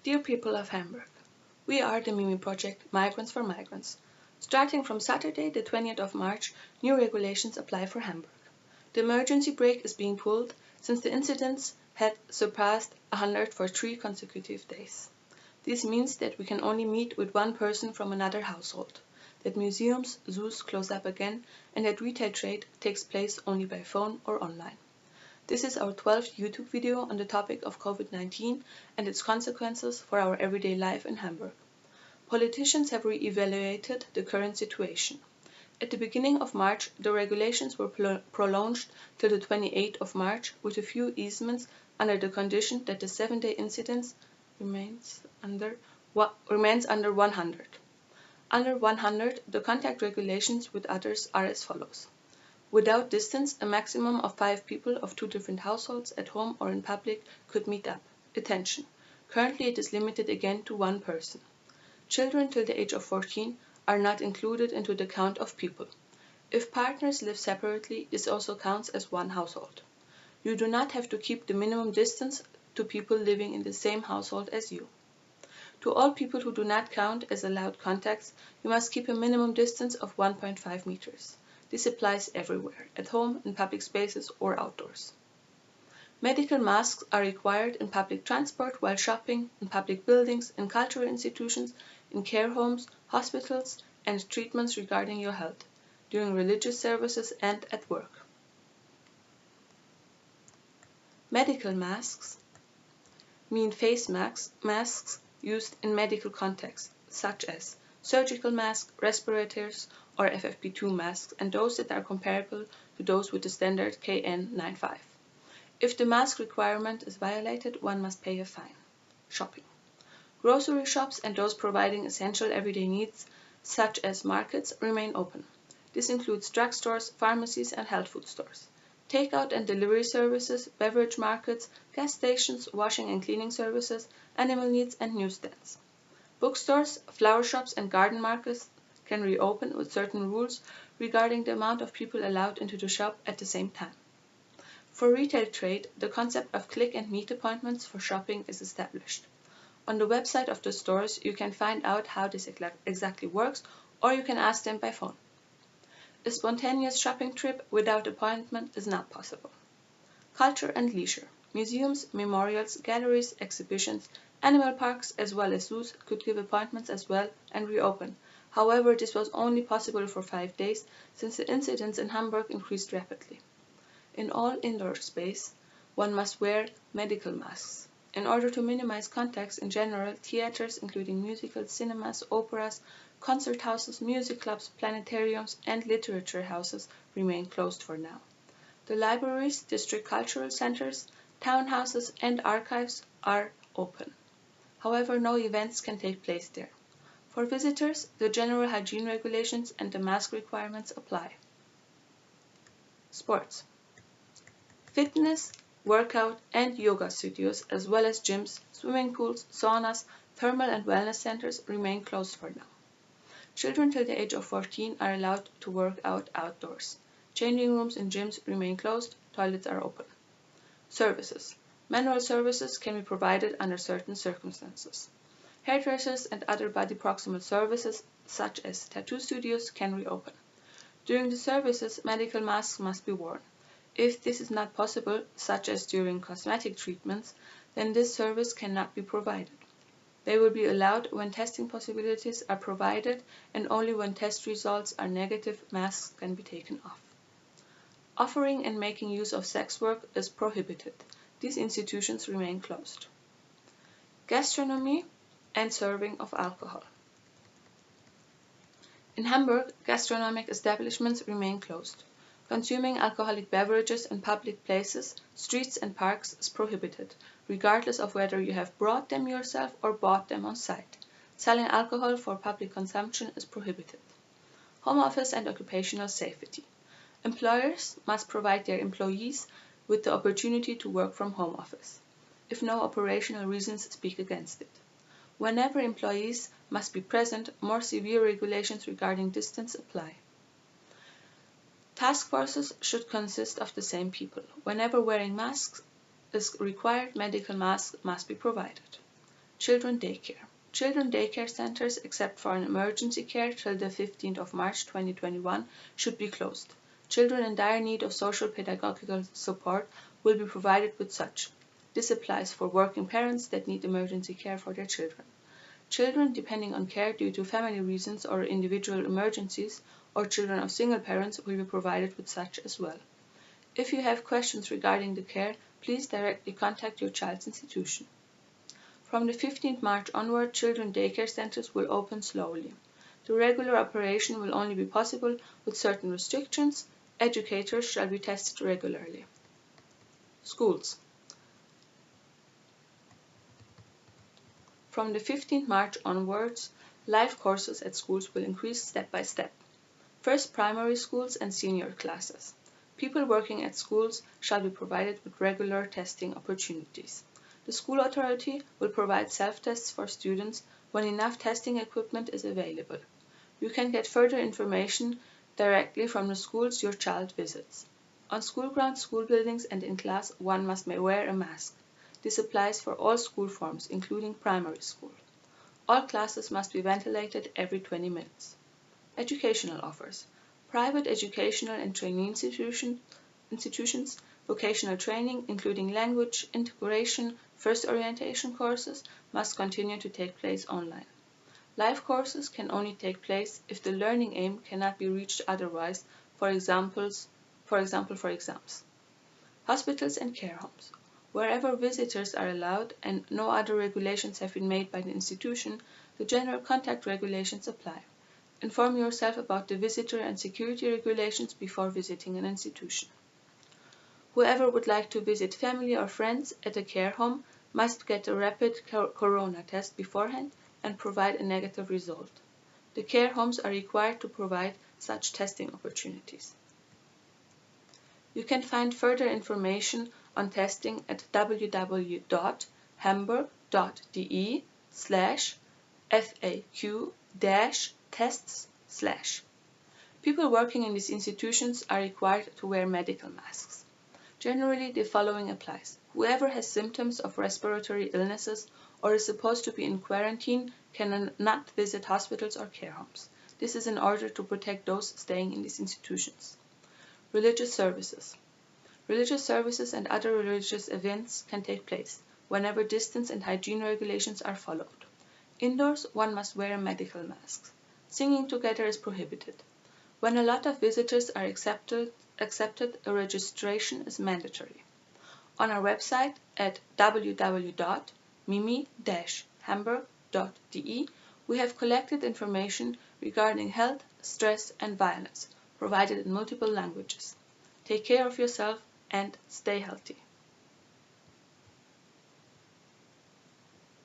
Dear people of Hamburg, we are the MIMI project Migrants for Migrants. Starting from Saturday, the 20th of March, new regulations apply for Hamburg. The emergency brake is being pulled since the incidence had surpassed 100 for 3 consecutive days. This means that we can only meet with one person from another household, that museums, zoos close up again, and that retail trade takes place only by phone or online. This is our 12th YouTube video on the topic of COVID-19 and its consequences for our everyday life in Hamburg. Politicians have re-evaluated the current situation. At the beginning of March, the regulations were prolonged till the 28th of March with a few easements under the condition that the 7-day incidence remains under 100. Under 100, the contact regulations with others are as follows. Without distance, a maximum of 5 people of 2 different households at home or in public could meet up. Attention! Currently it is limited again to 1 person. Children till the age of 14 are not included into the count of people. If partners live separately, this also counts as 1 household. You do not have to keep the minimum distance to people living in the same household as you. To all people who do not count as allowed contacts, you must keep a minimum distance of 1.5 meters. This applies everywhere, at home, in public spaces or outdoors. Medical masks are required in public transport, while shopping, in public buildings, in cultural institutions, in care homes, hospitals, and treatments regarding your health, during religious services and at work. Medical masks mean face masks used in medical contexts, such as surgical masks, respirators, or FFP2 masks, and those that are comparable to those with the standard KN95. If the mask requirement is violated, one must pay a fine. Shopping. Grocery shops and those providing essential everyday needs, such as markets, remain open. This includes drugstores, pharmacies, and health food stores. Takeout and delivery services, beverage markets, gas stations, washing and cleaning services, animal needs, and newsstands. Bookstores, flower shops, and garden markets can reopen with certain rules regarding the amount of people allowed into the shop at the same time. For retail trade, the concept of click and meet appointments for shopping is established. On the website of the stores, you can find out how this exactly works, or you can ask them by phone. A spontaneous shopping trip without appointment is not possible. Culture and leisure. Museums, memorials, galleries, exhibitions, animal parks, as well as zoos could give appointments as well and reopen. However, this was only possible for 5 days since the incidence in Hamburg increased rapidly. In all indoor space, one must wear medical masks. In order to minimize contacts in general, theaters, including musicals, cinemas, operas, concert houses, music clubs, planetariums, and literature houses, remain closed for now. The libraries, district cultural centers, townhouses, and archives are open. However, no events can take place there. For visitors, the general hygiene regulations and the mask requirements apply. Sports. Fitness, workout, and yoga studios, as well as gyms, swimming pools, saunas, thermal and wellness centers remain closed for now. Children till the age of 14 are allowed to work out outdoors. Changing rooms in gyms remain closed, toilets are open. Services. Manual services can be provided under certain circumstances. Hairdressers and other body proximal services, such as tattoo studios, can reopen. During the services, medical masks must be worn. If this is not possible, such as during cosmetic treatments, then this service cannot be provided. They will be allowed when testing possibilities are provided, and only when test results are negative, masks can be taken off. Offering and making use of sex work is prohibited. These institutions remain closed. Gastronomy and serving of alcohol. In Hamburg, gastronomic establishments remain closed. Consuming alcoholic beverages in public places, streets, and parks is prohibited, regardless of whether you have brought them yourself or bought them on site. Selling alcohol for public consumption is prohibited. Home office and occupational safety. Employers must provide their employees with the opportunity to work from home office, if no operational reasons speak against it. Whenever employees must be present, more severe regulations regarding distance apply. Task forces should consist of the same people. Whenever wearing masks is required, medical masks must be provided. Children daycare. Children daycare centers, except for an emergency care till the 15th of March 2021, should be closed. Children in dire need of social pedagogical support will be provided with such. This applies for working parents that need emergency care for their children. Children depending on care due to family reasons or individual emergencies, or children of single parents will be provided with such as well. If you have questions regarding the care, please directly contact your child's institution. From the 15th March onward, children daycare centers will open slowly. The regular operation will only be possible with certain restrictions. Educators shall be tested regularly. Schools. From the 15th March onwards, live courses at schools will increase step by step. First, primary schools and senior classes. People working at schools shall be provided with regular testing opportunities. The school authority will provide self-tests for students when enough testing equipment is available. You can get further information directly from the schools your child visits. On school grounds, school buildings, and in class, one must wear a mask. This applies for all school forms, including primary school. All classes must be ventilated every 20 minutes. Educational offers. Private educational and training institutions, vocational training, including language, integration, first orientation courses, must continue to take place online. Live courses can only take place if the learning aim cannot be reached otherwise, for example for exams. Hospitals and care homes. Wherever visitors are allowed and no other regulations have been made by the institution, the general contact regulations apply. Inform yourself about the visitor and security regulations before visiting an institution. Whoever would like to visit family or friends at a care home must get a rapid corona test beforehand and provide a negative result. The care homes are required to provide such testing opportunities. You can find further information on testing at www.hamburg.de/faq-tests/. People working in these institutions are required to wear medical masks. Generally, the following applies. Whoever has symptoms of respiratory illnesses or is supposed to be in quarantine cannot visit hospitals or care homes. This is in order to protect those staying in these institutions. Religious services. Religious services and other religious events can take place whenever distance and hygiene regulations are followed. Indoors, one must wear a medical mask. Singing together is prohibited. When a lot of visitors are accepted, a registration is mandatory. On our website at www.mimi-hamburg.de, we have collected information regarding health, stress, and violence, provided in multiple languages. Take care of yourself and stay healthy.